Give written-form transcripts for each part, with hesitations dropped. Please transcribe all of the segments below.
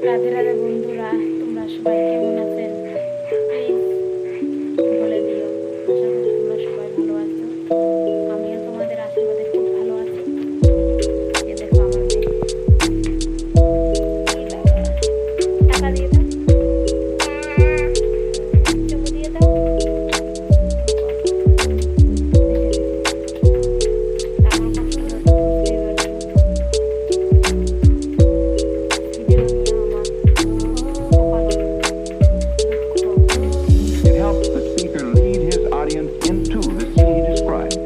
রাধে রাধে বন্ধুরা, তোমরা সবাই কেমন আছেন? প্লিজ বলে দিও। আশা করি তোমরা সবাই ভালো আছো। আমিও তোমাদের আশীর্বাদে খুব ভালো আছি। এ দেখো আমার মেয়ে, এই বাবা, টাকা দিয়ে দাও, চুমু দিয়ে দাও। আমার কষ্ট হচ্ছে, বুঝতেই পারছো। ভিডিও নিয়ে আমার কপালে দুঃখ। It helps the speaker lead his audience into the scene he described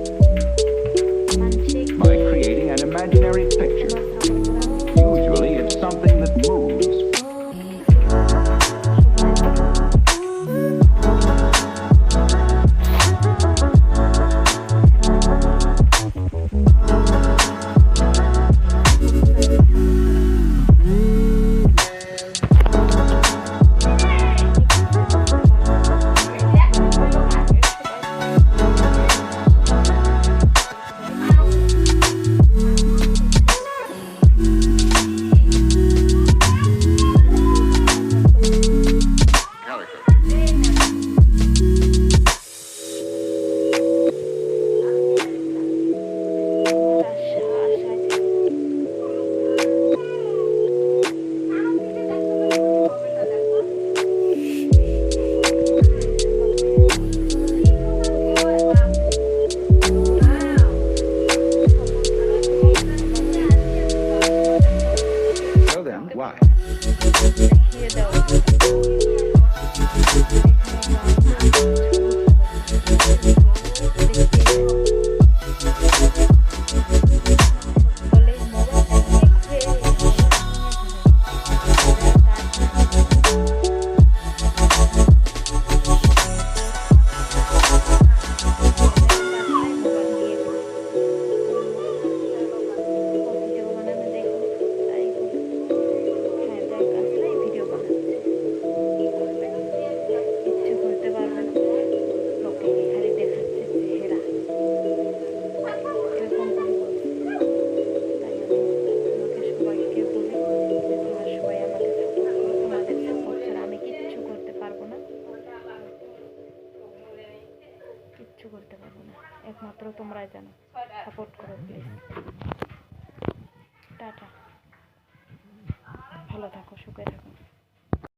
মানসিক by creating an imaginary picture. তোমার support Usually, it's something that moves. So then, why? দেখিয়ে দাও। বলে ভিডিও বানানো দেখো, তাই হ্যাঁ দরকার আসলে ভিডিও বানাচ্ছে, কি করবে, কিচ্ছু করতে পারবে না। লোকে খালি দেখাচ্ছে চেহারা, এরকম করে বলছে। তাই আমি তোমাকে সবাইকে বলি যে তোমরা সবাই আমাকে সাপোর্ট করো। তোমাদের সাপোর্ট ছাড়া আমি কিচ্ছু করতে পারবো না, কিচ্ছু করতে পারবো না। একমাত্র তোমরাই জানো। সাপোর্ট করো প্লিজ। টাটা, ভালো থাকো, সুখে থাকো।